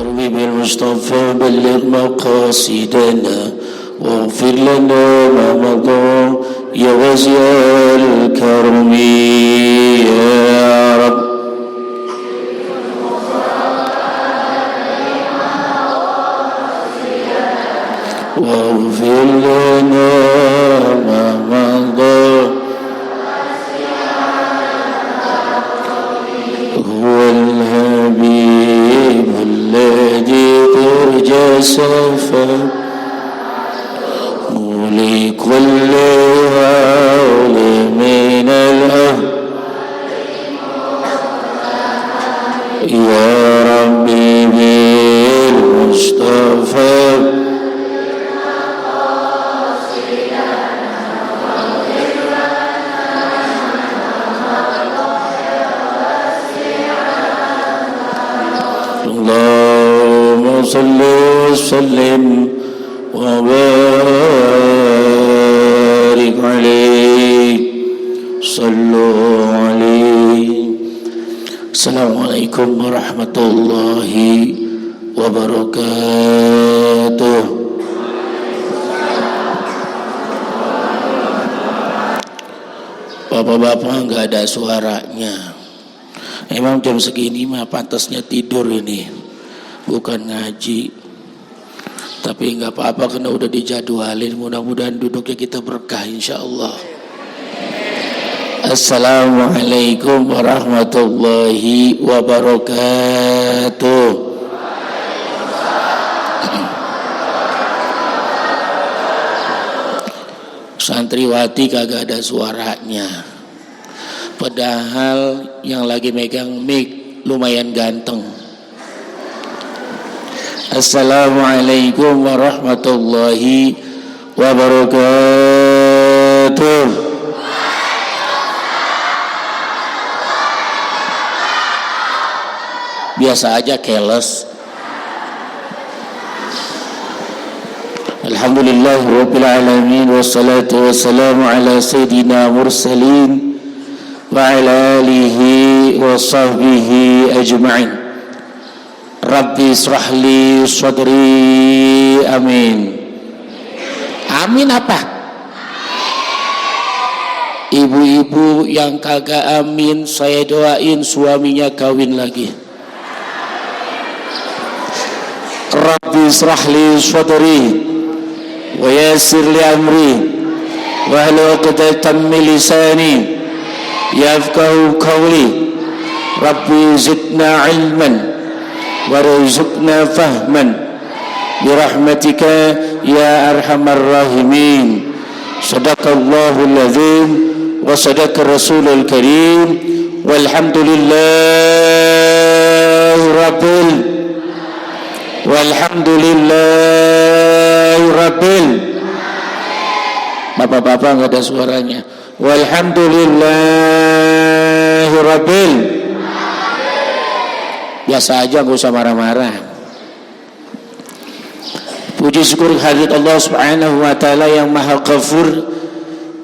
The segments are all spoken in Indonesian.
حبيب المصطفى بلغ مقاصدنا واغفر لنا ما مضى يا واسع الكرم يا رب. واغفر لنا ما مضى هو الحبيب الذي ترجى صفا لكل هول من الأهل يا ربي بالمصطفى اللهم صل وسلم وبارك عليه صلوا عليه. Assalamualaikum warahmatullahi wabarakatuh. Bapak-bapak nggak ada suaranya. Emang jam segini mah pantasnya tidur ini, bukan ngaji. Tapi nggak apa-apa karena udah dijadwalin. Mudah-mudahan duduknya kita berkah insyaallah. Assalamualaikum warahmatullahi wabarakatuh. Santriwati kagak ada suaranya. Padahal yang lagi megang mic lumayan ganteng. Assalamualaikum warahmatullahi wabarakatuh. Biasa aja keles. Alhamdulillah rabbil alamin wassalatu wassalamu ala sayyidina mursalin wa ala alihi wa sahbihi ajma'in. Rabbi israhli sadri. Amin. Amin apa? Ibu-ibu yang kagak amin, saya doain suaminya kawin lagi. Rabbi israhli sadri wa yassir li amri wahlul 'uqdatam min lisani yafqahu qawli. Rabbi zidna ilman warzuqna fahman birahmatika ya arhamar rahimin. Sadaqallahul azim wa sadaqa rasulul karim walhamdulillahi rabbil. Bapak-bapak nggak ada suaranya. Walhamdulillahi rabbil. Biasa aja, nggak usah marah-marah. Puji syukur hadirat Allah Subhanahu wa taala yang Maha Ghafur,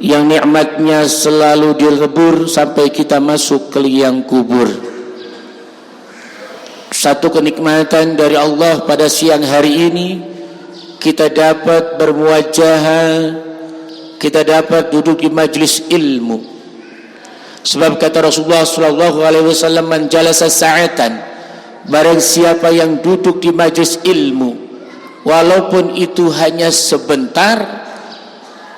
yang nikmatnya selalu dilebur sampai kita masuk ke liang kubur. Satu kenikmatan dari Allah pada siang hari ini, kita dapat bermuajahah, kita dapat duduk di majlis ilmu. Sebab kata Rasulullah sallallahu alaihi wasallam, man jalasa sa'atan, barang siapa yang duduk di majlis ilmu walaupun itu hanya sebentar,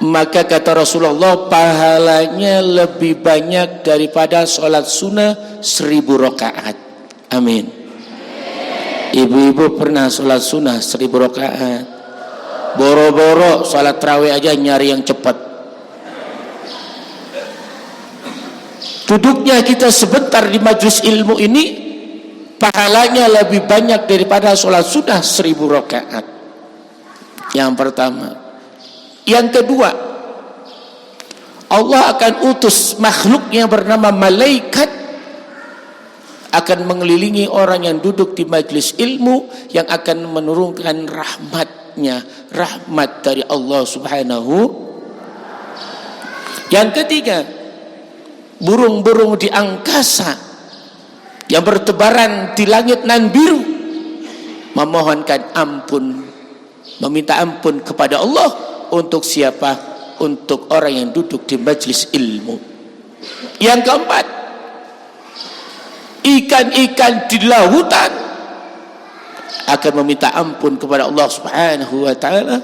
maka kata Rasulullah pahalanya lebih banyak daripada sholat sunnah 1000 rakaat. Amin. Ibu-ibu pernah sholat sunnah 1000 rakaat? Boro-boro sholat tarawih aja nyari yang cepat. Duduknya kita sebentar di majlis ilmu ini pahalanya lebih banyak daripada sholat sunnah 1000 rakaat. Yang pertama. Yang kedua, Allah akan utus makhluk yang bernama malaikat akan mengelilingi orang yang duduk di majlis ilmu, yang akan menurunkan rahmatnya, rahmat dari Allah Subhanahu. Yang ketiga, burung-burung di angkasa yang bertebaran di langit nan biru memohonkan ampun, meminta ampun kepada Allah untuk siapa? Untuk orang yang duduk di majlis ilmu. Yang keempat, ikan-ikan di lautan akan meminta ampun kepada Allah Subhanahu wa taala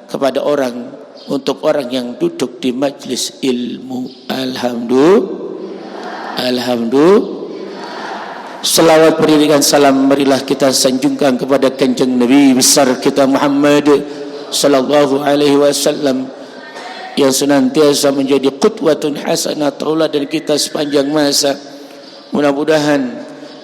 kepada orang, untuk orang yang duduk di majlis ilmu. Alhamdulillah. Selawat beriringan salam marilah kita sanjungkan kepada kanjeng Nabi besar kita Muhammad sallallahu alaihi wasallam yang senantiasa menjadi qudwatun hasanah, tauladan kita sepanjang masa. Mudah-mudahan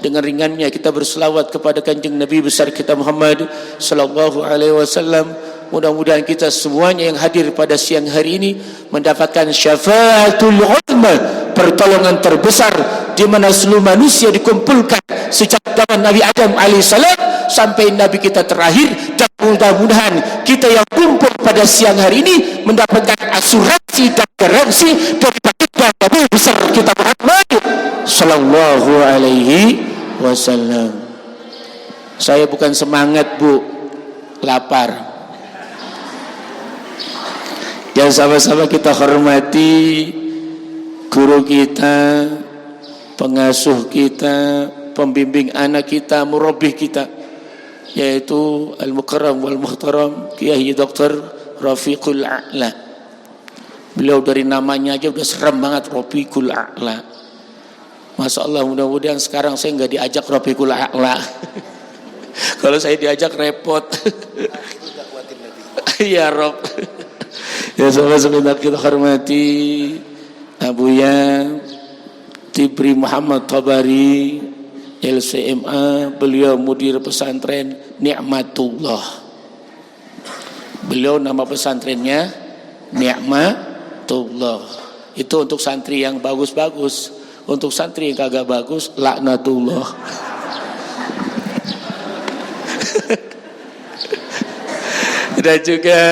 dengan ringannya kita berselawat kepada kanjeng Nabi besar kita Muhammad sallallahu alaihi wasallam, mudah-mudahan kita semuanya yang hadir pada siang hari ini mendapatkan syafaatul uzma, pertolongan terbesar, di mana seluruh manusia dikumpulkan sejak zaman Nabi Adam alaihissalam sampai Nabi kita terakhir. Dan mudah-mudahan kita yang kumpul pada siang hari ini mendapatkan asuransi dan garansi dari baginda Nabi besar kita Muhammad sallallahu alaihi wasallam. Saya bukan semangat, Bu, lapar. Dan sama-sama kita hormati guru kita, pengasuh kita, pembimbing anak kita, murabih kita, yaitu Al-Mukarram wal Muhtaram Kiai Dr. Rafiqul A'la. Beliau dari namanya aja udah serem banget, Rafiqul A'la. Masya Allah, mudah-mudahan sekarang saya nggak diajak Rafiqul A'la. Kalau saya diajak repot. Ya Rob. Ya sahabat-sahabat kita hormati Abuya Tibri Muhammad Tabari LCMA, beliau mudir pesantren Ni'matullah. Beliau nama pesantrennya Ni'matullah. Itu untuk santri yang bagus-bagus. Untuk santri yang kagak bagus, laknatullah. Dan juga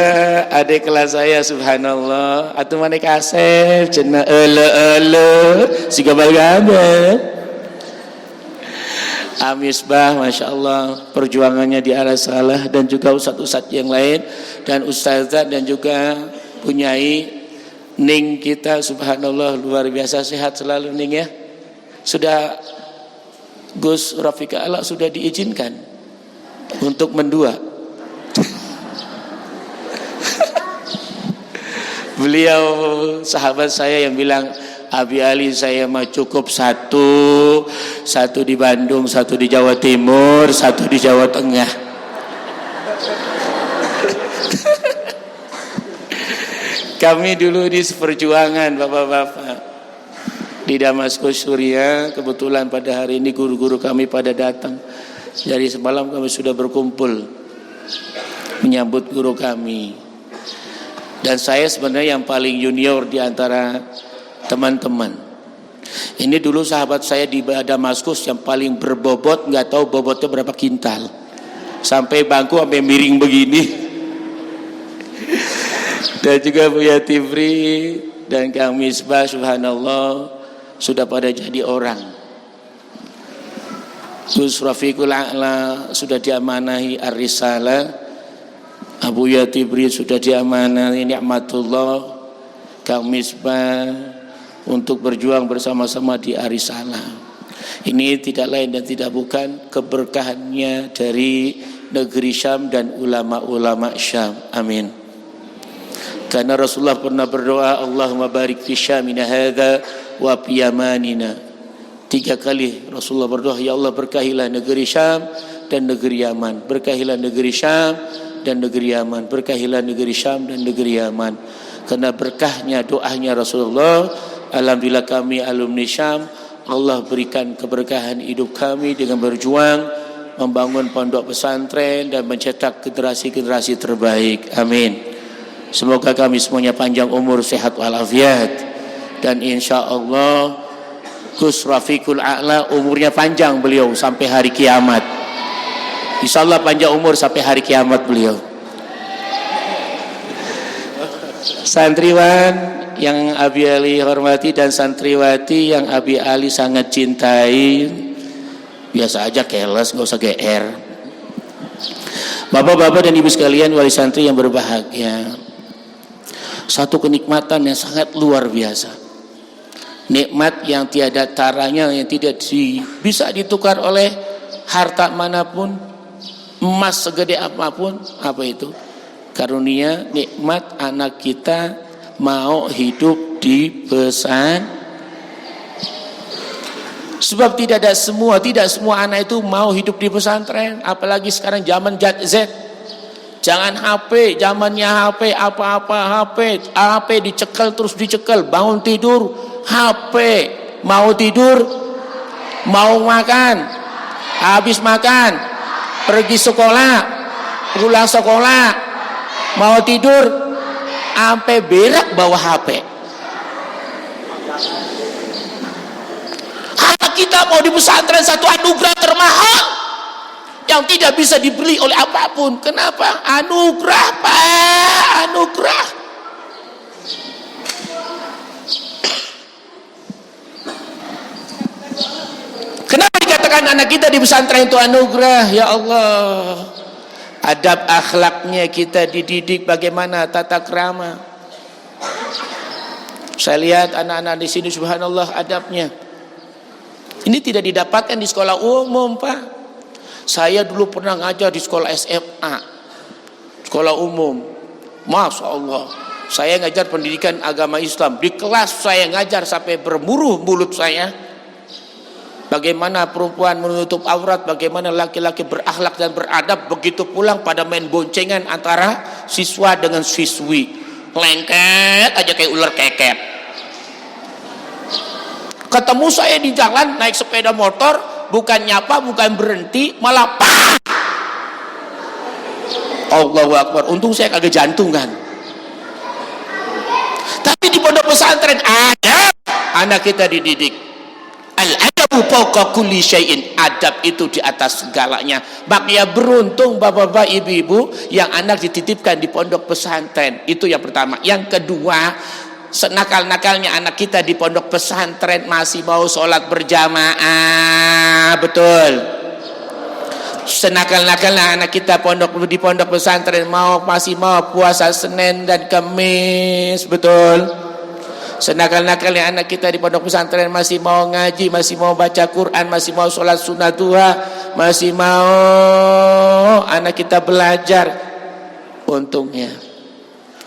adik kelas saya, subhanallah, atuh manik Asep cenah ele siga balgama. Amisbah, masya Allah, perjuangannya di arah salah, dan juga ustadz-ustadz yang lain dan ustazah, dan juga punyai Ning kita, subhanallah, luar biasa, sehat selalu Ning ya. Sudah Gus Rafiqa Ala sudah diizinkan untuk mendua. Beliau sahabat saya yang bilang, Abi Ali saya mah cukup satu di Bandung, satu di Jawa Timur, satu di Jawa Tengah. Kami dulu di seperjuangan bapak-bapak di Damaskus Suriah. Kebetulan pada hari ini guru-guru kami pada datang. Dari semalam kami sudah berkumpul menyambut guru kami. Dan saya sebenarnya yang paling junior di antara teman-teman. Ini dulu sahabat saya di Damaskus yang paling berbobot, nggak tahu bobotnya berapa kintal. Sampai bangku sampai miring begini. Dan juga Buya Tibri dan Kang Misbah, subhanallah, sudah pada jadi orang. Gus Rafiqul A'la sudah diamanahi ar-risalah. Abu Yatibri sudah diamanahi Ni'matullah, Kang Misbah untuk berjuang bersama-sama di Arisalah. Ini tidak lain dan tidak bukan keberkahannya dari negeri Syam dan ulama-ulama Syam. Amin. Karena Rasulullah pernah berdoa, Allahumma barik fi Syamina hadza wa fi Yamanina. 3 kali Rasulullah berdoa, ya Allah berkahilah negeri Syam dan negeri Yaman. Berkahilah negeri Syam dan negeri Yaman, berkahilah negeri Syam dan negeri Yaman. Karena berkahnya doanya Rasulullah, alhamdulillah kami alumni Syam, Allah berikan keberkahan hidup kami dengan berjuang membangun pondok pesantren dan mencetak generasi-generasi terbaik. Amin. Semoga kami semuanya panjang umur, sehat walafiat, dan insya Allah Gus Rafiqul A'la umurnya panjang beliau sampai hari kiamat. Insyaallah panjang umur sampai hari kiamat beliau. Santriwan yang Abi Ali hormati dan santriwati yang Abi Ali sangat cintai, biasa aja keles, gak usah GR. Bapak-bapak dan ibu sekalian, wali santri yang berbahagia, satu kenikmatan yang sangat luar biasa, nikmat yang tiada taranya, yang tidak bisa ditukar oleh harta manapun, emas segede apapun. Apa itu? Karunia nikmat anak kita mau hidup di pesan. Sebab tidak semua anak itu mau hidup di pesantren. Apalagi sekarang zaman Z. Jangan HP, zamannya HP, apa-apa HP dicekel terus dicekel. Bangun tidur HP, mau tidur, mau makan, habis makan, pergi sekolah, pulang sekolah, mau tidur, sampai berak bawa HP. Kita mau di pesantren, satu anugerah termahal yang tidak bisa dibeli oleh apapun. Kenapa? Anugerah, Pak, anugerah. Kenapa dikatakan anak kita di pesantren itu anugerah? Ya Allah, adab akhlaknya kita dididik, bagaimana tata krama. Saya lihat anak-anak di sini, subhanallah, adabnya. Ini tidak didapatkan di sekolah umum, Pak. Saya dulu pernah ngajar di sekolah SMA, sekolah umum. Masya Allah, saya ngajar pendidikan agama Islam. Di kelas saya ngajar sampai bermuruh mulut saya. Bagaimana perempuan menutup aurat, bagaimana laki-laki berakhlak dan beradab. Begitu pulang pada main boncengan antara siswa dengan siswi. Lengket aja kayak ular keket. Ketemu saya di jalan naik sepeda motor, bukan nyapa, bukan berhenti, malah pak. Allahu Akbar. Untung saya kagak jantungan. Tapi di pondok pesantren ada anak kita dididik. Al-adabu fawqa kulli syai'in. Adab itu di atas segalanya. Makanya beruntung bapak-bapak, ibu-ibu yang anak dititipkan di pondok pesantren. Itu yang pertama. Yang kedua, senakal-nakalnya anak kita di pondok pesantren masih mau sholat berjamaah, betul. Senakal-nakalnya anak kita di pondok pesantren masih mau puasa Senin dan Kamis, betul. Senakal-nakalnya anak kita di pondok pesantren masih mau ngaji, masih mau baca Quran, masih mau sholat sunat duha, masih mau anak kita belajar. Untungnya.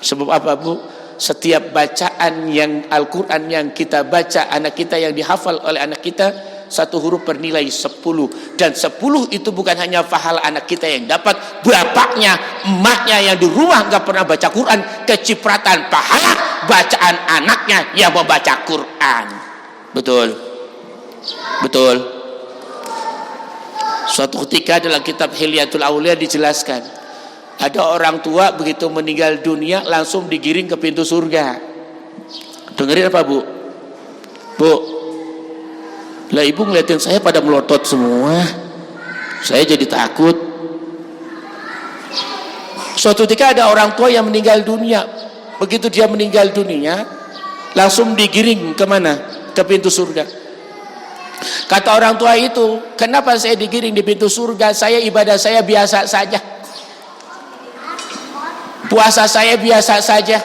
Sebab apa, Bu? Setiap bacaan yang Al-Quran yang kita baca, anak kita yang dihafal oleh anak kita, satu huruf bernilai 10. Dan 10 itu bukan hanya pahala anak kita yang dapat, bapaknya, emaknya yang di rumah gak pernah baca Quran, kecipratan pahala bacaan anaknya yang membaca Quran. Betul. Betul. Suatu ketika dalam kitab Hilyatul Aulia dijelaskan, ada orang tua begitu meninggal dunia langsung digiring ke pintu surga. Dengerin apa, Bu? Bu, lah ibu ngeliatin saya pada melotot semua. Saya jadi takut. Suatu ketika ada orang tua yang meninggal dunia. Begitu dia meninggal dunia, langsung digiring kemana? Ke pintu surga. Kata orang tua itu, kenapa saya digiring di pintu surga? Saya ibadah saya biasa saja. Puasa saya biasa saja,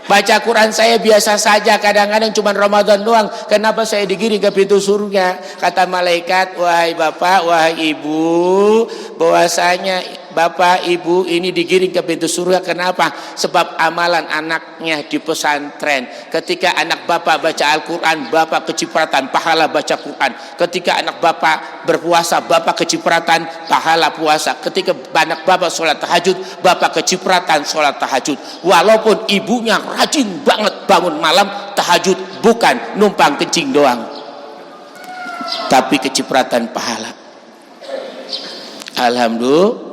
baca Quran saya biasa saja, kadang-kadang cuma Ramadan doang. Kenapa saya digiring ke pintu surga? Kata malaikat, wahai bapak, wahai ibu, bahwasanya bapak ibu ini digiring ke pintu surga. Kenapa? Sebab amalan anaknya di pesantren. Ketika anak bapak baca Al-Quran, bapak kecipratan pahala baca Quran. Ketika anak bapak berpuasa, bapak kecipratan pahala puasa. Ketika anak bapak sholat tahajud, bapak kecipratan sholat tahajud. Walaupun ibunya rajin banget bangun malam tahajud, bukan numpang kencing doang, tapi kecipratan pahala. Alhamdulillah.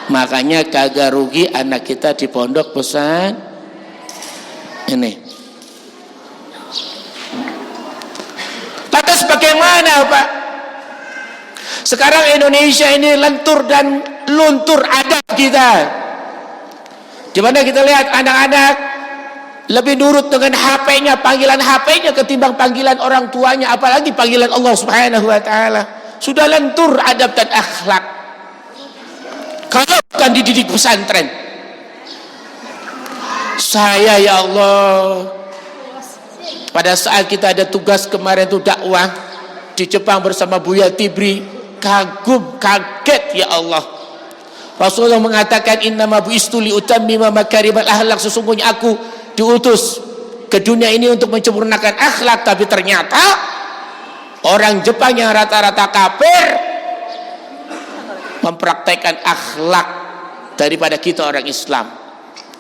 Makanya kagak rugi anak kita di pondok pesan ini. Lantas bagaimana, Pak? Sekarang Indonesia ini lentur dan luntur adab kita. Di mana kita lihat anak-anak lebih nurut dengan HP-nya, panggilan HP-nya ketimbang panggilan orang tuanya, apalagi panggilan Allah Subhanahu wa taala. Sudah lentur adab dan akhlak. kalau bukan dididik pesantren. Saya ya Allah, pada saat kita ada tugas kemarin itu dakwah di Jepang bersama Buya Tibri, kagum, kaget ya Allah. Rasulullah mengatakan innama bu'istu li utammima makarimal akhlak, sesungguhnya aku diutus ke dunia ini untuk menyempurnakan akhlak. Tapi ternyata orang Jepang yang rata-rata kafir mempraktekkan akhlak daripada kita orang Islam.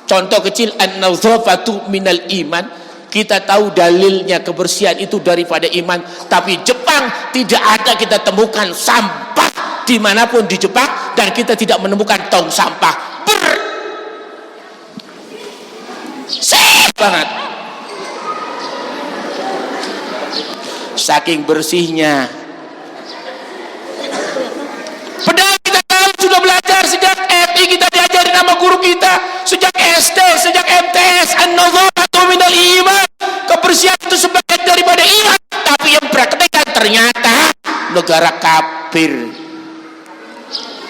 Contoh kecil, an-nadhafatu minal iman. Kita tahu dalilnya kebersihan itu daripada iman, tapi Jepang tidak ada kita temukan sampah dimanapun di Jepang, dan kita tidak menemukan tong sampah bersih banget, saking bersihnya. Padahal kita tahu, sudah belajar sejak FI, kita diajari nama guru kita sejak SD, sejak MTS, an-nadhafatu minal iman, kebersihan itu sebagian daripada iman. Tapi yang praktekkan ternyata negara kafir.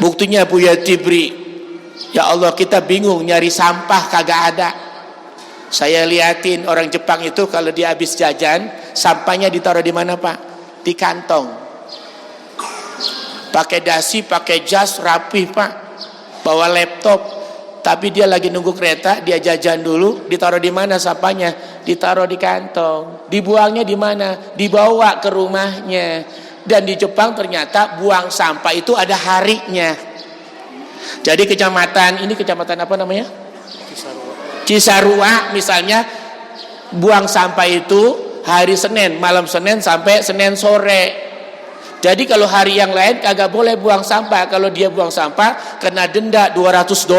Buktinya Buya Tibri, ya Allah, kita bingung nyari sampah kagak ada. Saya liatin orang Jepang itu kalau dia habis jajan, sampahnya ditaruh di mana Pak? Di kantong. Pakai dasi, pakai jas, rapih Pak. Bawa laptop. Tapi dia lagi nunggu kereta, dia jajan dulu, ditaruh di mana sampahnya? Ditaruh di kantong. Dibuangnya di mana? Dibawa ke rumahnya. Dan di Jepang ternyata buang sampah itu ada harinya. Jadi kecamatan, ini kecamatan apa namanya? Cisarua misalnya, buang sampah itu hari Senin, malam Senin sampai Senin sore. Jadi kalau hari yang lain kagak boleh buang sampah. Kalau dia buang sampah kena denda $200.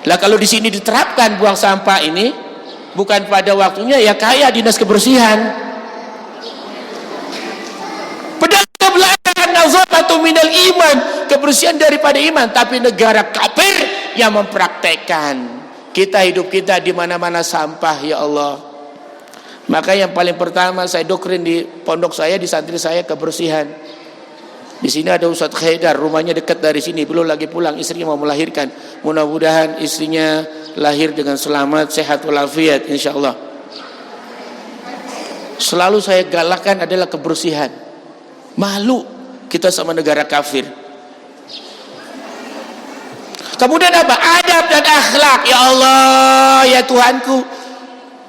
Lah kalau di sini diterapkan buang sampah ini bukan pada waktunya, ya kayak dinas kebersihan. Padahal kita belajar nazafatu minal iman, kebersihan daripada iman, tapi negara kafir yang mempraktekkan. Kita hidup kita di mana-mana sampah ya Allah. Maka yang paling pertama saya doktrin di pondok saya, di santri saya, kebersihan. Di sini ada Ustadz Haidar, rumahnya dekat dari sini, belum lagi pulang, istrinya mau melahirkan. Mudah-mudahan istrinya lahir dengan selamat, sehat walafiat insyaallah. Selalu saya galakkan adalah kebersihan. Malu kita sama negara kafir. Kemudian apa? Adab dan akhlak. Ya Allah, ya Tuhanku.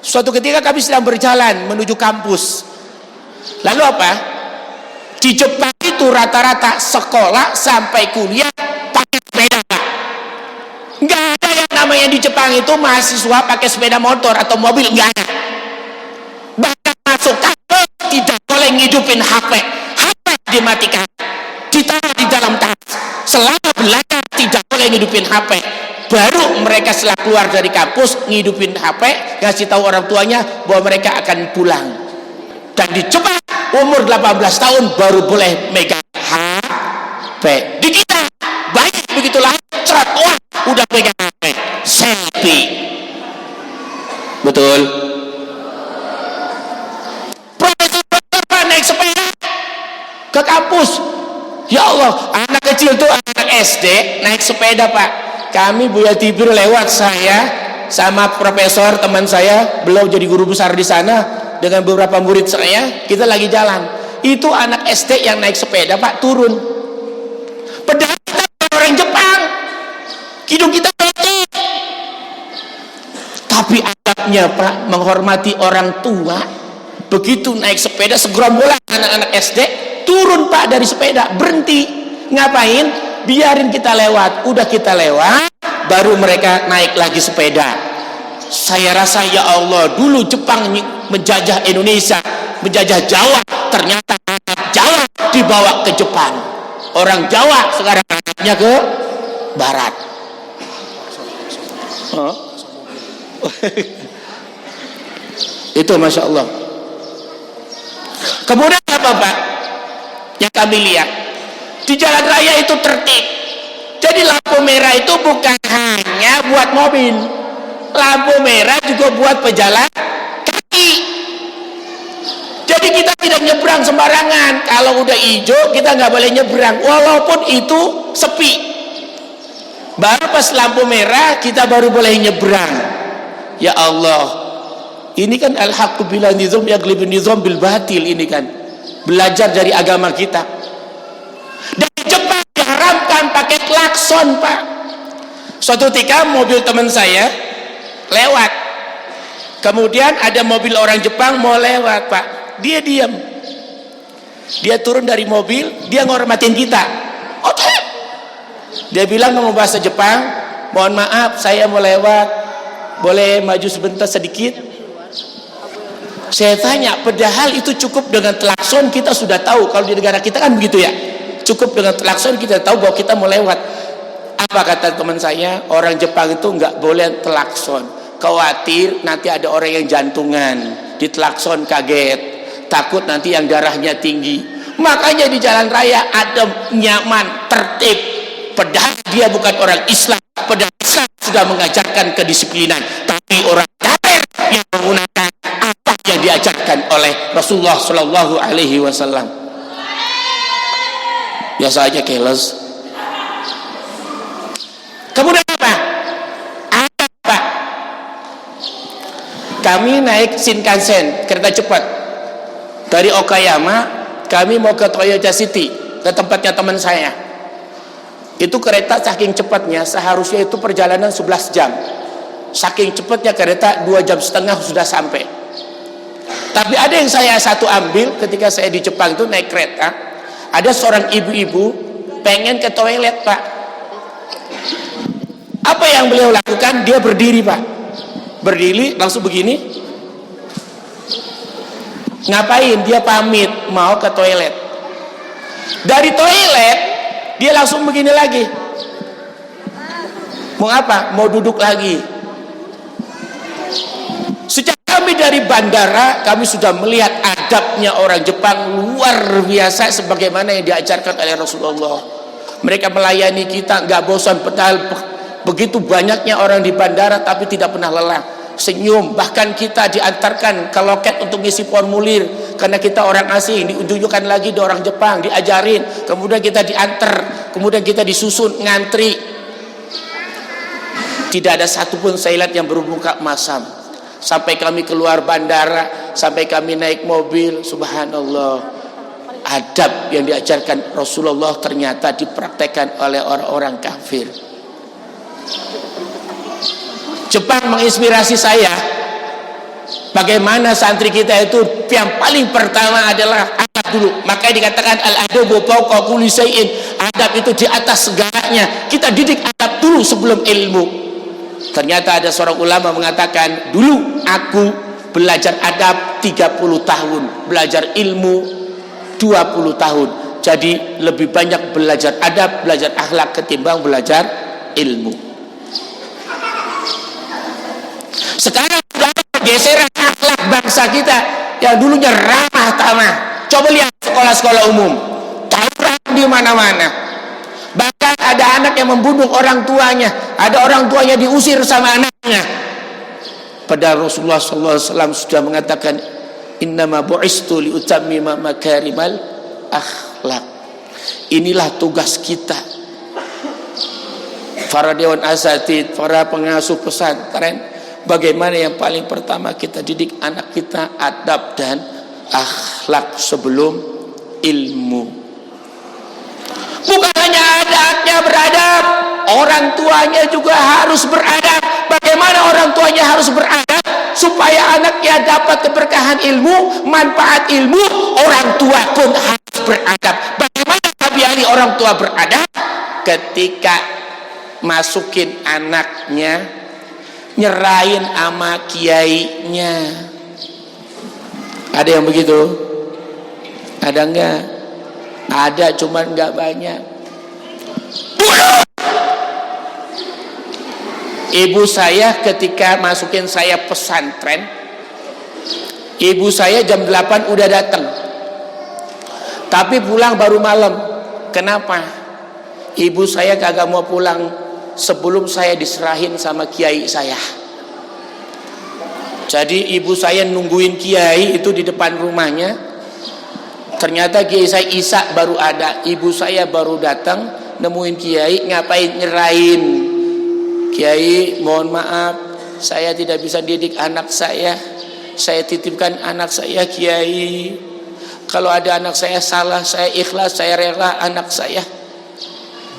Suatu ketika kami sedang berjalan menuju kampus. Lalu apa? Di Jepang itu rata-rata sekolah sampai kuliah pakai sepeda. Enggak ada yang namanya di Jepang itu mahasiswa pakai sepeda motor atau mobil, enggak ada. Bahkan masuk kampus tidak boleh ngidupin HP. HP dimatikan, ditaruh di dalam tas. Selama belajar tidak boleh ngidupin HP. Baru mereka setelah keluar dari kampus ngidupin HP, ngasih tahu orang tuanya bahwa mereka akan pulang. Dan di Jepang umur 18 tahun baru boleh megang HP. Di kita baik begitulah, cerat, wah udah pegang HP, selfie. Betul. Profesor naik sepeda ke kampus. Ya Allah, anak kecil tuh, anak SD naik sepeda Pak. Kami Buya Tibir lewat, saya sama profesor teman saya, beliau jadi guru besar di sana dengan beberapa murid saya, kita lagi jalan. Itu anak SD yang naik sepeda Pak, turun. Padahal kita orang Jepang, hidung kita becek. Tapi adabnya Pak, menghormati orang tua. Begitu naik sepeda segerombolan anak-anak SD turun Pak dari sepeda, berhenti. Ngapain? Biarin kita lewat. Udah kita lewat, baru mereka naik lagi sepeda. Saya rasa ya Allah, dulu Jepang menjajah Indonesia, menjajah Jawa, ternyata Jawa dibawa ke Jepang. Orang Jawa sekarang anaknya ke barat. Itu Masya Allah. Kemudian apa Pak yang kami lihat di jalan raya itu tertib. Jadi lampu merah itu bukan hanya buat mobil, lampu merah juga buat pejalan kaki. Jadi kita tidak nyebrang sembarangan. Kalau udah hijau kita nggak boleh nyebrang, walaupun itu sepi. Baru pas lampu merah kita baru boleh nyebrang. Ya Allah, ini kan al-haqqu bila nizam yaglibun nizam bil batil. Ini kan belajar dari agama kita. Dari Jepang diharamkan pakai klakson, Pak. Suatu ketika mobil teman saya lewat, kemudian ada mobil orang Jepang mau lewat, Pak. Dia diam, dia turun dari mobil, dia ngormatin kita. Dia bilang ngomong bahasa Jepang, mohon maaf saya mau lewat, boleh maju sebentar sedikit. Saya tanya, padahal itu cukup dengan klakson kita sudah tahu. Kalau di negara kita kan begitu ya, cukup dengan klakson kita tahu bahwa kita mau lewat. Apa kata teman saya, orang Jepang itu nggak boleh klakson, khawatir nanti ada orang yang jantungan di klakson, kaget, takut nanti yang darahnya tinggi. Makanya di jalan raya ada nyaman, tertib. Padahal dia bukan orang Islam, padahal Islam sudah mengajarkan kedisiplinan, tapi orang kafir yang menggunakan apa yang diajarkan oleh Rasulullah Shallallahu Alaihi Wasallam. Biasa aja keles. Kemudian apa? Apa? Kami naik Shinkansen, kereta cepat dari Okayama, kami mau ke Toyota City, ke tempatnya teman saya. Itu kereta saking cepatnya, seharusnya itu perjalanan 11 jam. Saking cepatnya kereta 2,5 jam sudah sampai. Tapi ada yang saya satu ambil ketika saya di Jepang itu naik kereta. Ada seorang ibu-ibu pengen ke toilet, Pak. Apa yang beliau lakukan? Dia berdiri, Pak. Berdiri langsung begini. Ngapain? Dia pamit mau ke toilet. Dari toilet dia langsung begini lagi. Mau apa? Mau duduk lagi. Sejak kami dari bandara, kami sudah melihat adabnya orang Jepang luar biasa sebagaimana yang diajarkan oleh Rasulullah. Mereka melayani kita nggak bosan, padahal begitu banyaknya orang di bandara tapi tidak pernah lelah. Senyum, bahkan kita diantarkan ke loket untuk ngisi formulir karena kita orang asing, ditunjukkan lagi di orang Jepang, diajarin, kemudian kita diantar, kemudian kita disusun ngantri. Tidak ada satupun saya lihat yang bermuka masam. Sampai kami keluar bandara, sampai kami naik mobil, subhanallah, adab yang diajarkan Rasulullah ternyata dipraktekkan oleh orang-orang kafir. Jepang menginspirasi saya. Bagaimana santri kita itu yang paling pertama adalah adab dulu. Makanya dikatakan al-adabu fawqa kulli syai'in. Adab itu di atas segalanya. Kita didik adab dulu sebelum ilmu. Ternyata ada seorang ulama mengatakan, dulu aku belajar adab 30 tahun, belajar ilmu 20 tahun. Jadi lebih banyak belajar adab, belajar akhlak ketimbang belajar ilmu. Sekarang sudah ada pergeseran akhlak bangsa kita yang dulunya ramah tamah. Coba lihat sekolah-sekolah umum, tawuran di mana-mana. Bahkan ada anak yang membunuh orang tuanya, ada orang tuanya diusir sama anaknya. Padahal Rasulullah SAW sudah mengatakan, innama bu'istu liutammima makarimal akhlak. Inilah tugas kita, para dewan asatid, para pengasuh pesantren. Bagaimana yang paling pertama kita didik anak kita adab dan akhlak sebelum ilmu. Bukan hanya adabnya beradab, orang tuanya juga harus beradab. Bagaimana orang tuanya harus beradab supaya anaknya dapat keberkahan ilmu, manfaat ilmu? Orang tua pun harus beradab. Bagaimana tabiat orang tua beradab? Ketika masukin anaknya, nyerahin sama kiainya. Ada yang begitu? Ada enggak? Ada, cuman enggak banyak. Ibu saya ketika masukin saya pesantren, ibu saya jam 8 udah datang, tapi pulang baru malam. Kenapa? Ibu saya kagak mau pulang sebelum saya diserahin sama kiai saya. Jadi ibu saya nungguin kiai itu di depan rumahnya. Ternyata kiai saya Isa baru ada, ibu saya baru datang nemuin kiai. Ngapain? Nyerahin Kiai, mohon maaf, saya tidak bisa didik anak saya. Saya titipkan anak saya, Kiai. Kalau ada anak saya salah, saya ikhlas, saya rela anak saya.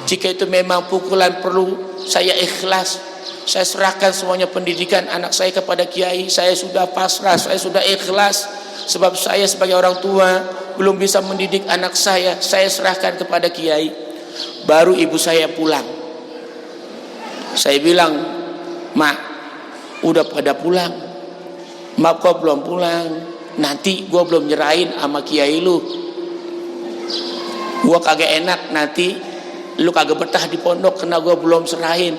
Jika itu memang pukulan perlu, saya ikhlas. Saya serahkan semuanya pendidikan anak saya kepada Kiai. Saya sudah pasrah, saya sudah ikhlas. Sebab saya sebagai orang tua belum bisa mendidik anak saya serahkan kepada Kiai. Baru ibu saya pulang. Saya bilang, Mak, udah pada pulang. Mak kok belum pulang? Nanti gue belum nyerahin sama Kiai lu. Gue kagak enak nanti lu kagak betah di pondok karena gue belum serahin.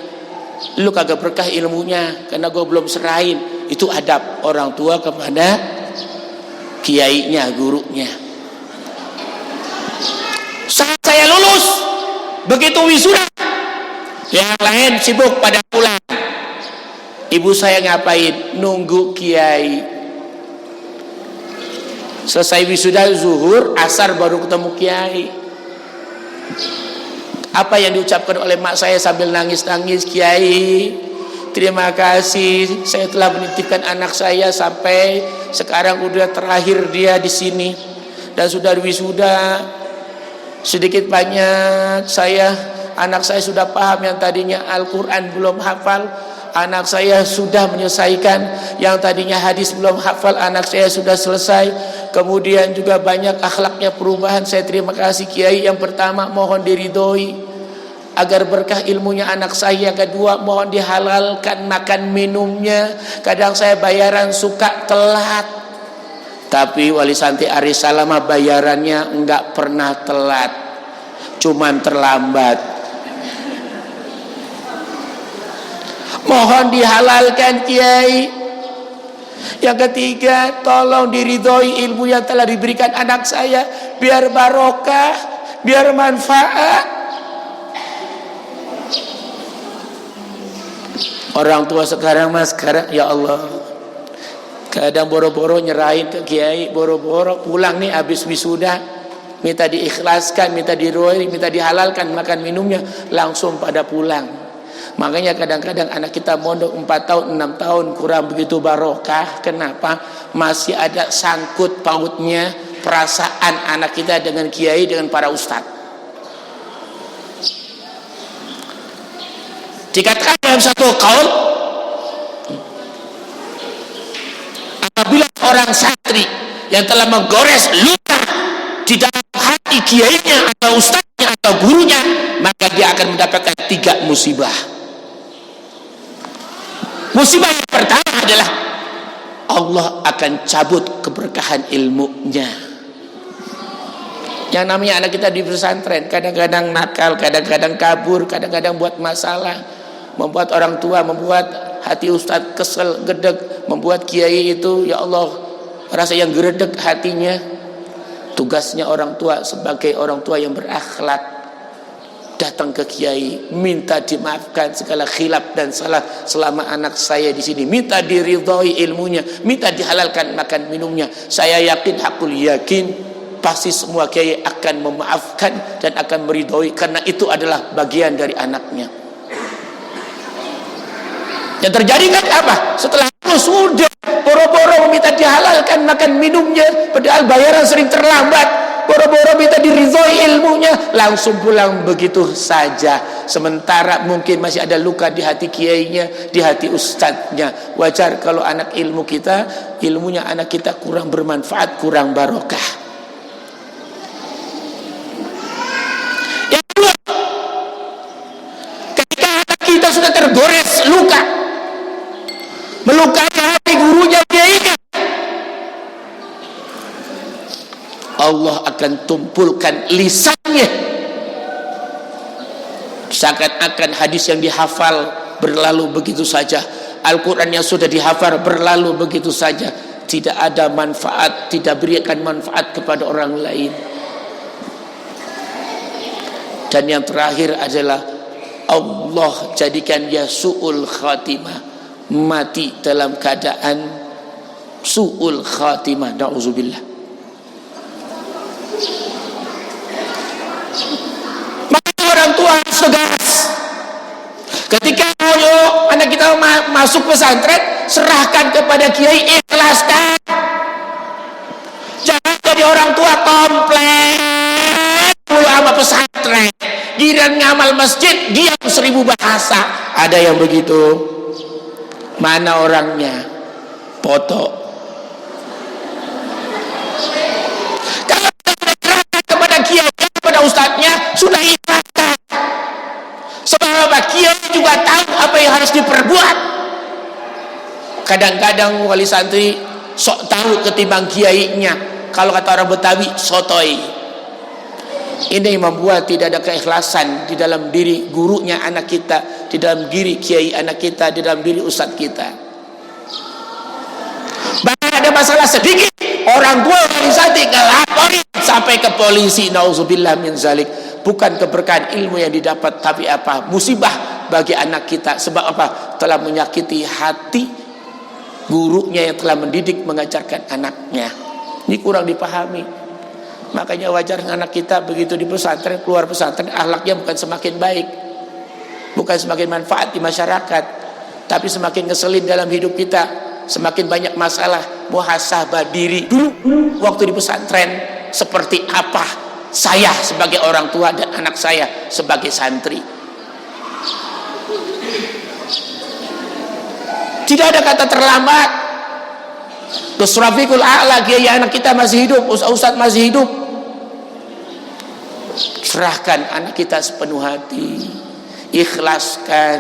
Lu kagak berkah ilmunya karena gue belum serahin. Itu adab orang tua kepada kiainya, gurunya. Saat saya lulus, begitu wisuda, yang lain sibuk pada pulang. Ibu saya ngapain? Nunggu Kiai. Selesai wisuda zuhur, asar baru ketemu Kiai. Apa yang diucapkan oleh mak saya sambil nangis-nangis? Kiai, terima kasih, saya telah menitipkan anak saya sampai sekarang udah terakhir dia di sini dan sudah wisuda. Sedikit banyak anak saya sudah paham yang tadinya Al-Quran belum hafal, anak saya sudah menyelesaikan. Yang tadinya hadis belum hafal, anak saya sudah selesai. Kemudian juga banyak akhlaknya perubahan. Saya terima kasih Kiai. Yang pertama, mohon diridhoi agar berkah ilmunya anak saya. Yang kedua, mohon dihalalkan makan minumnya. Kadang saya bayaran suka telat, tapi Wali Santi Aris Salama bayarannya enggak pernah telat, cuman terlambat. Mohon dihalalkan Kiai. Yang ketiga, tolong diridhoi ilmu yang telah diberikan anak saya, biar barokah, biar manfaat. Orang tua sekarang mas, sekarang ya Allah, kadang boro-boro nyerahin ke Kiai, boro-boro pulang nih habis wisuda, minta diikhlaskan, minta diridhoi, minta dihalalkan makan minumnya, langsung pada pulang. Makanya kadang-kadang anak kita mondok 4 tahun, 6 tahun kurang begitu barokah. Kenapa? Masih ada sangkut pautnya perasaan anak kita dengan Kiai, dengan para ustadz. Dikatakan dalam satu qaul, apabila orang santri yang telah menggores luka di dalam hati kiainya atau ustadznya atau gurunya, maka dia akan mendapatkan 3 musibah. Musibah yang pertama adalah Allah akan cabut keberkahan ilmunya. Yang namanya anak kita di pesantren, kadang-kadang nakal, kadang-kadang kabur, kadang-kadang buat masalah, membuat orang tua, membuat hati ustadz kesel, gedeg, membuat kiai itu ya Allah rasa yang geredek hatinya. Tugasnya orang tua sebagai orang tua yang berakhlak, datang ke Kiai, minta dimaafkan segala khilaf dan salah selama anak saya di sini, minta diridhoi ilmunya, minta dihalalkan makan minumnya. Saya yakin, hakul yakin, pasti semua Kiai akan memaafkan dan akan meridhoi, karena itu adalah bagian dari anaknya. Yang terjadi kan apa? Setelah itu sudah boro-boro meminta dihalalkan makan minumnya, padahal bayaran sering terlambat. Boro-boro minta diridhoi ilmunya, langsung pulang begitu saja. Sementara mungkin masih ada luka di hati kiainya, di hati ustadznya. Wajar kalau anak ilmu kita, ilmunya anak kita kurang bermanfaat, kurang barokah. Yang kedua, ketika anak kita sudah tergores luka, melukai hati gurunya, kiainya, Allah akan tumpulkan lisannya, seakan-akan hadis yang dihafal berlalu begitu saja, Al-Quran yang sudah dihafal berlalu begitu saja, tidak ada manfaat, tidak berikan manfaat kepada orang lain. Dan yang terakhir adalah Allah jadikan dia su'ul khatimah, mati dalam keadaan su'ul khatimah, na'udzubillah. Maka orang tua harus tegas ketika kita masuk pesantren, serahkan kepada kiai, ikhlaskan. Jangan jadi orang tua komplain mulu sama pesantren, giliran ngamal masjid diam 1000 bahasa. Ada yang begitu. Mana orangnya? Foto. Kalau serahkan kepada kiai, kepada ustadznya, sudah ikhlaskan. Sebab kiai juga tahu apa yang harus diperbuat. Kadang-kadang wali santri sok tahu ketimbang kiainya. Kalau kata orang Betawi, sotoi. Ini membuat tidak ada keikhlasan di dalam diri gurunya anak kita, di dalam diri kiai anak kita, di dalam diri ustadz kita. Bahkan ada masalah sedikit, orang tua wali santri ngelaporin sampai ke polisi. Nauzubillah min zalik. Bukan keberkahan ilmu yang didapat, tapi apa? Musibah bagi anak kita. Sebab apa? Telah menyakiti hati gurunya yang telah mendidik, mengajarkan anaknya. Ini kurang dipahami. Makanya wajar anak kita begitu di pesantren, keluar pesantren, akhlaknya bukan semakin baik, bukan semakin manfaat di masyarakat, tapi semakin ngeselin dalam hidup kita. Semakin banyak masalah. Muhasabah diri dulu waktu di pesantren, seperti apa saya sebagai orang tua dan anak saya sebagai santri. Tidak ada kata terlambat. Gus Rafiqul A'la, kiai anak kita masih hidup, ustaz masih hidup. Serahkan anak kita sepenuh hati, ikhlaskan.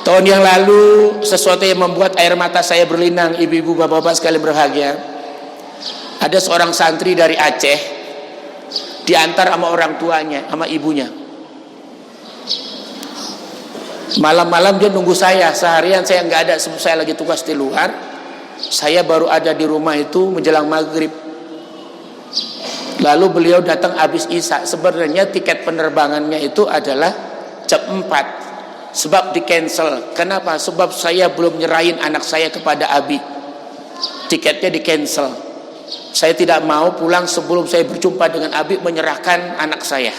Tahun yang lalu sesuatu yang membuat air mata saya berlinang, ibu-ibu, bapak-bapak sekalian berbahagia. Ada seorang santri dari Aceh diantar sama orang tuanya, sama ibunya. Malam-malam dia nunggu saya, seharian saya nggak ada, saya lagi tugas di luar. Saya baru ada di rumah itu menjelang maghrib. Lalu beliau datang habis isya. Sebenarnya tiket penerbangannya itu adalah jam 4, sebab di cancel. Kenapa? Sebab saya belum nyerahin anak saya kepada Abi. Tiketnya di cancel. Saya tidak mau pulang sebelum saya berjumpa dengan Abi menyerahkan anak saya.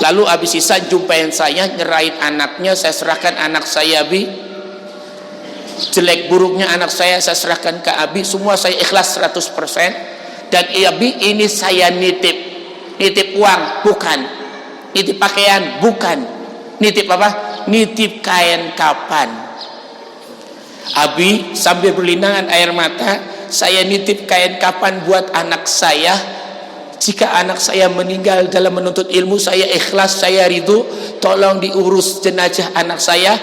Lalu habis sisa jumpain saya, nyerahin anaknya, saya serahkan anak saya Abi. Jelek buruknya anak saya serahkan ke Abi. Semua saya ikhlas 100%. Dan Abi, ini saya nitip. Nitip uang? Bukan. Nitip pakaian? Bukan. Nitip apa? Nitip kain kapan. Abi sambil berlinangan air mata, saya nitip kain kapan buat anak saya. Jika anak saya meninggal dalam menuntut ilmu, saya ikhlas, saya ridho. Tolong diurus jenazah anak saya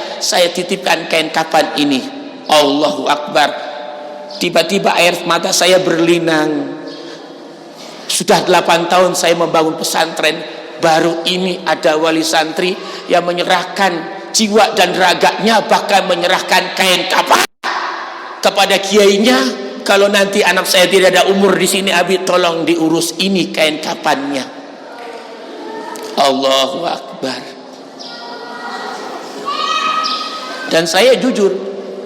titipkan kain kapan ini. Allahu Akbar. Tiba-tiba air mata saya berlinang. Sudah 8 tahun saya membangun pesantren, baru ini ada wali santri yang menyerahkan jiwa dan raganya, bahkan menyerahkan kain kapan kepada kiainya. Kalau nanti anak saya tidak ada umur di sini, Abi tolong diurus ini kain kapannya. Allahu Akbar. Dan saya jujur,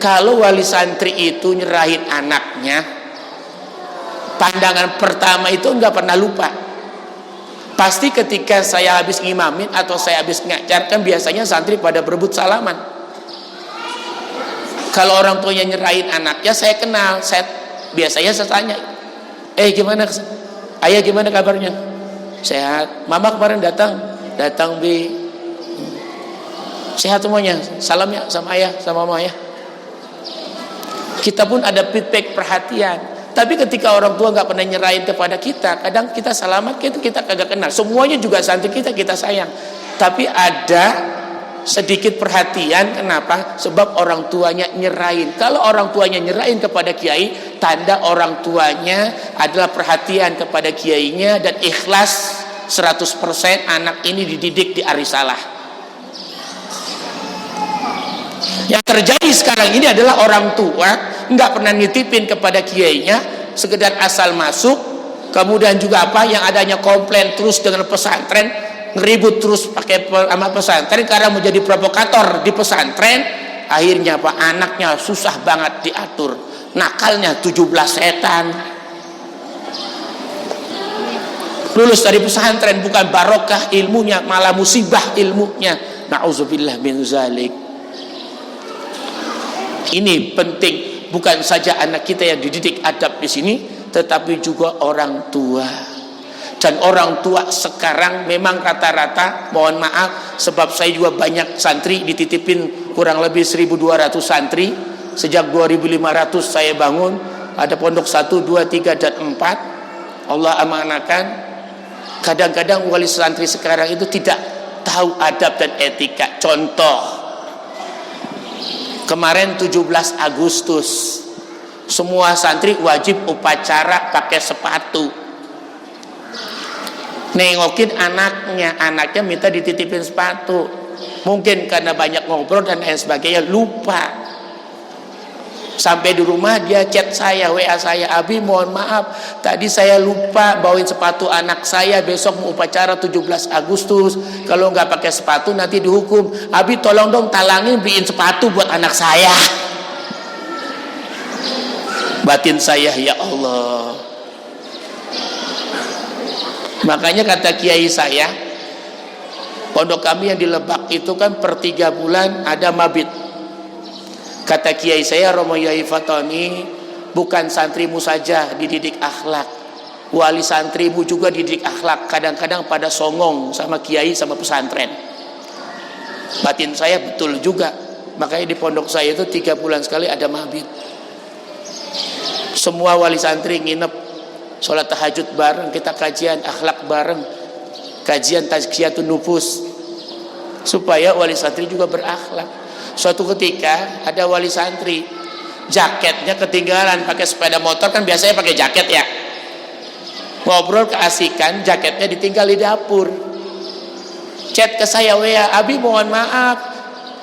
kalau wali santri itu nyerahin anaknya, pandangan pertama itu enggak pernah lupa. Pasti ketika saya habis ngimamin atau saya habis ngajar, kan biasanya santri pada berebut salaman. Kalau orang tuanya nyerahin anaknya, saya kenal, biasanya saya tanya, gimana ayah, gimana kabarnya? Sehat. Mama kemarin datang Bi. Sehat semuanya. Salam ya sama ayah, sama mama ya. Kita pun ada feedback, perhatian. Tapi ketika orang tua nggak pernah nyerahin kepada kita, kadang kita salamat, kita kagak kenal. Semuanya juga santri kita sayang. Tapi ada sedikit perhatian. Kenapa? Sebab orang tuanya nyerahin. Kalau orang tuanya nyerahin kepada kiai, tanda orang tuanya adalah perhatian kepada kiainya dan ikhlas 100% anak ini dididik di arisalah. Yang terjadi sekarang ini adalah orang tua nggak pernah nitipin kepada kiainya, sekedar asal masuk, kemudian juga apa yang adanya komplain terus dengan pesantren, ngeribut terus pakai sama pesantren karena menjadi provokator di pesantren. Akhirnya apa? Anaknya susah banget diatur, nakalnya 17 setan. Lulus dari pesantren bukan barokah ilmunya, malah musibah ilmunya. Na'udzubillah min zalik. Ini penting, bukan saja anak kita yang dididik adab di sini, tetapi juga orang tua. Dan orang tua sekarang memang rata-rata, mohon maaf, sebab saya juga banyak santri dititipin, kurang lebih 1.200 santri sejak 2.500 saya bangun. Ada pondok 1, 2, 3 dan 4 Allah amanakan. Kadang-kadang wali santri sekarang itu tidak tahu adab dan etika. Contoh, kemarin 17 Agustus semua santri wajib upacara pakai sepatu. Nengokin anaknya minta dititipin sepatu. Mungkin karena banyak ngobrol dan lain sebagainya lupa. Sampai di rumah dia chat saya, WA saya, Abi mohon maaf, tadi saya lupa bawain sepatu anak saya, besok mau upacara 17 Agustus. Kalau nggak pakai sepatu nanti dihukum. Abi tolong dong talangin beliin sepatu buat anak saya. Batin saya, ya Allah. Makanya kata kiai saya, pondok kami yang di Lebak itu kan per 3 bulan ada mabit. Kata kiai saya, Romo Yai Fatoni, bukan santrimu saja dididik akhlak, wali santrimu juga dididik akhlak. Kadang-kadang pada songong sama kiai sama pesantren. Batin saya betul juga. Makanya di pondok saya itu 3 bulan sekali ada mabit. Semua wali santri nginep, sholat tahajud bareng, kita kajian akhlak bareng, kajian tazkiyatun nufus, supaya wali santri juga berakhlak. Suatu ketika ada wali santri jaketnya ketinggalan, pakai sepeda motor kan biasanya pakai jaket ya, ngobrol keasikan, jaketnya ditinggal di dapur. Chat ke saya, WA, Abi mohon maaf,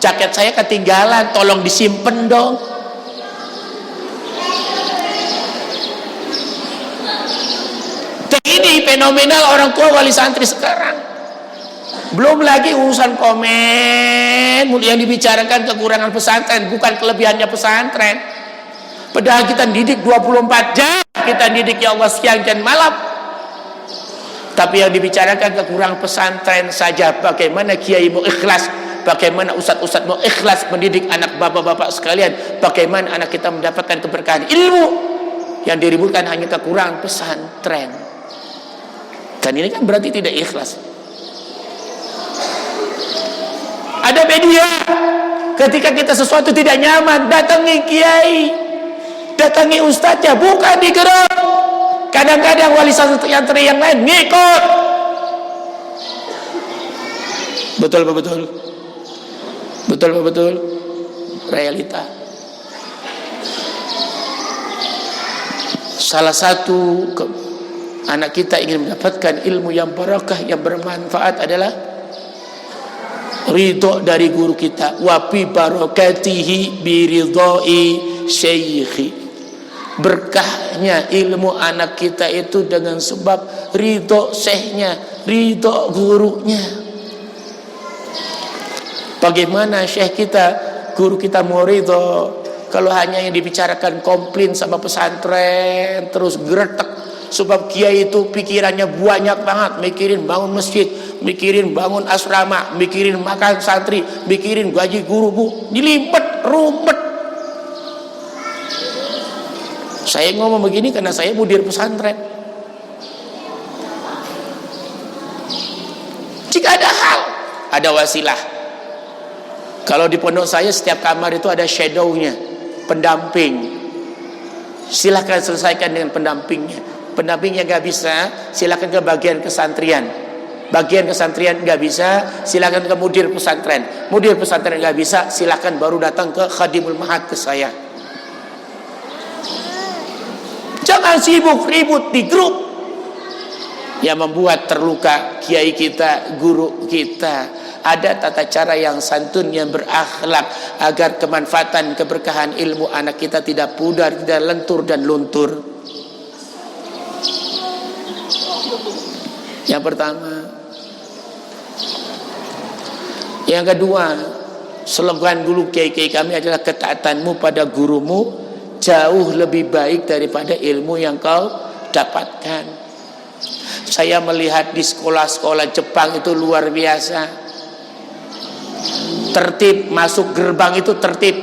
jaket saya ketinggalan, tolong disimpen dong. Ini fenomenal orang tua wali santri sekarang. Belum lagi urusan komen yang dibicarakan kekurangan pesantren, bukan kelebihannya pesantren. Padahal kita didik 24 jam, kita didik ya Allah siang dan malam. Tapi yang dibicarakan kekurangan pesantren saja. Bagaimana kiai mau ikhlas, bagaimana ustadz-ustadz mau ikhlas mendidik anak bapak-bapak sekalian, bagaimana anak kita mendapatkan keberkahan ilmu. Yang diributkan hanya kekurangan pesantren. Dan ini kan berarti tidak ikhlas. Ada media, ketika kita sesuatu tidak nyaman, datangi kiai, datangi ustadznya, bukan digerok. Kadang-kadang wali santri yang lain ngikut. Betul apa betul? Betul apa betul? Realita. Salah satu anak kita ingin mendapatkan ilmu yang barakah, yang bermanfaat adalah ridho dari guru kita. Wa bi barakatihi bi ridhoi syaikhi. Berkahnya ilmu anak kita itu dengan sebab ridho syekhnya, ridho gurunya. Bagaimana syekh kita, guru kita mau ridho kalau hanya yang dibicarakan komplain sama pesantren, terus geretek. Sebab kiai itu pikirannya banyak banget, mikirin bangun masjid, mikirin bangun asrama, mikirin makan santri, mikirin gaji guru, bu, dilimpet, rumpet. Saya ngomong begini karena saya mudir pesantren. Jika ada hal, ada wasilah. Kalau di pondok saya setiap kamar itu ada shadownya, pendamping. Silahkan selesaikan dengan pendampingnya. Pendampingnya gak bisa, silakan ke bagian kesantrian. Bagian kesantrian gak bisa, silakan ke mudir pesantren. Mudir pesantren gak bisa, silakan baru datang ke khadimul mahad, ke saya. Jangan sibuk ribut di grup yang membuat terluka kiai kita, guru kita. Ada tata cara yang santun, yang berakhlak, agar kemanfaatan keberkahan ilmu anak kita tidak pudar, tidak lentur dan luntur. Yang pertama. Yang kedua, slogan dulu kiai-kiai kami adalah ketaatanmu pada gurumu jauh lebih baik daripada ilmu yang kau dapatkan. Saya melihat di sekolah-sekolah Jepang itu luar biasa. tertib, masuk gerbang itu tertib,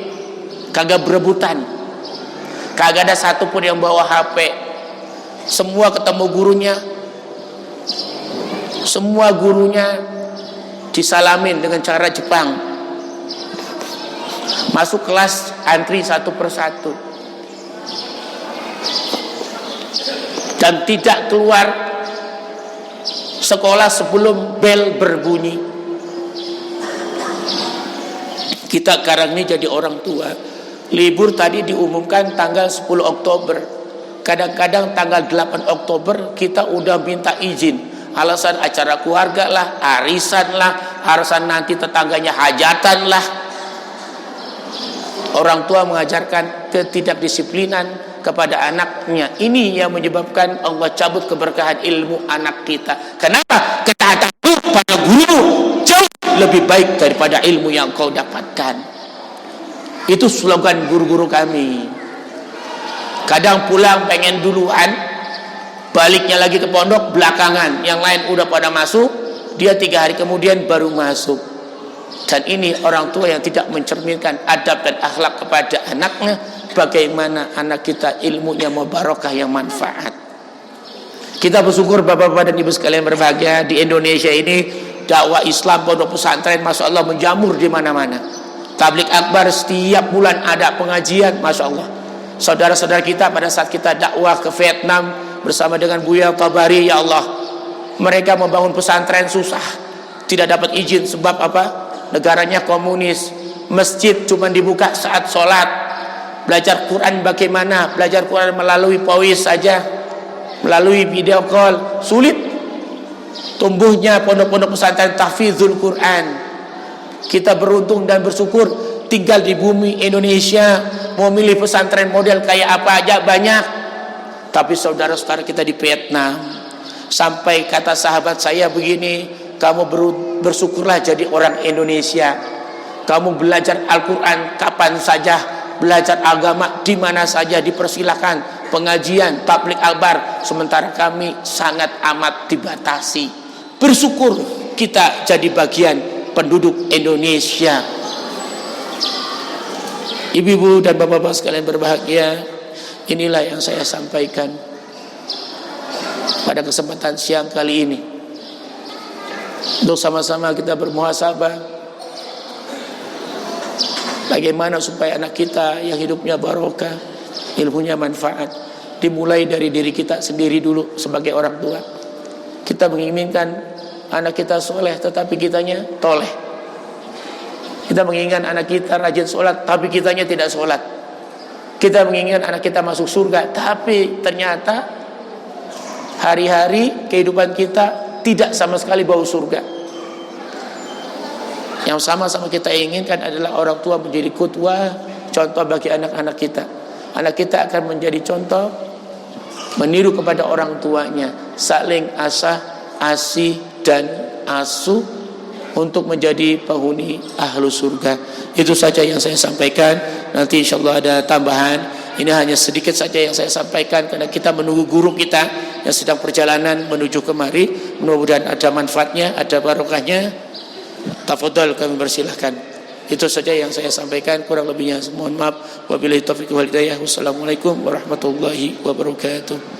kagak berebutan, kagak ada satupun yang bawa HP, semua ketemu gurunya, semua gurunya disalamin dengan cara Jepang, masuk kelas antri satu persatu, dan tidak keluar sekolah sebelum bel berbunyi. Kita sekarang ini jadi orang tua, libur tadi diumumkan tanggal 10 Oktober, kadang-kadang tanggal 8 Oktober kita udah minta izin, alasan acara keluarga lah, arisan lah, alasan nanti tetangganya hajatan lah. Orang tua mengajarkan ketidakdisiplinan kepada anaknya. Ini yang menyebabkan Allah cabut keberkahan ilmu anak kita. Kenapa? Ketaatan pada guru jauh lebih baik daripada ilmu yang kau dapatkan. Itu slogan guru-guru kami. Kadang pulang pengen duluan, baliknya lagi ke pondok belakangan, yang lain udah pada masuk, dia 3 hari kemudian baru masuk. Dan ini orang tua yang tidak mencerminkan adab dan akhlak kepada anaknya. Bagaimana anak kita ilmunya mau barokah yang manfaat. Kita bersyukur bapak-bapak dan ibu sekalian berbahagia, di Indonesia ini dakwah Islam pondok pesantren masya Allah menjamur di mana-mana. Tablik akbar setiap bulan ada pengajian, masya Allah. Saudara-saudara kita pada saat kita dakwah ke Vietnam bersama dengan Buya Tabari, ya Allah, mereka membangun pesantren susah, tidak dapat izin. Sebab apa? Negaranya komunis, masjid cuma dibuka saat sholat. Belajar Quran bagaimana? Belajar Quran melalui pawis saja, melalui video call, sulit. Tumbuhnya pondok-pondok pesantren tahfidzul Quran. Kita beruntung dan bersyukur tinggal di bumi Indonesia. Mau milih pesantren model kayak apa aja banyak. Tapi saudara-saudara kita di Vietnam, sampai kata sahabat saya begini, kamu bersyukurlah jadi orang Indonesia. Kamu belajar Al-Quran kapan saja, belajar agama di mana saja dipersilakan, pengajian, tablik akbar, sementara kami sangat amat dibatasi. Bersyukur kita jadi bagian penduduk Indonesia. Ibu-ibu dan bapak-bapak sekalian berbahagia, inilah yang saya sampaikan pada kesempatan siang kali ini. Untuk sama-sama kita bermuhasabah, bagaimana supaya anak kita yang hidupnya barokah, ilmunya manfaat, dimulai dari diri kita sendiri dulu sebagai orang tua. Kita menginginkan anak kita soleh, tetapi kitanya toleh. Kita menginginkan anak kita rajin sholat, tapi kitanya tidak sholat. Kita menginginkan anak kita masuk surga, tapi ternyata hari-hari kehidupan kita tidak sama sekali bau surga. Yang sama-sama kita inginkan adalah orang tua menjadi qudwah, contoh bagi anak-anak kita. Anak kita akan menjadi contoh, meniru kepada orang tuanya, saling asah, asih dan asuh untuk menjadi penghuni ahlu surga. Itu saja yang saya sampaikan. Nanti insyaallah ada tambahan. Ini hanya sedikit saja yang saya sampaikan karena kita menunggu guru kita yang sedang perjalanan menuju kemari. Mudah-mudahan ada manfaatnya, ada barokahnya. Tafadhol, kami persilahkan. Itu saja yang saya sampaikan, kurang lebihnya mohon maaf. Wabillahi taufiq wal hidayah. Wassalamualaikum warahmatullahi wabarakatuh.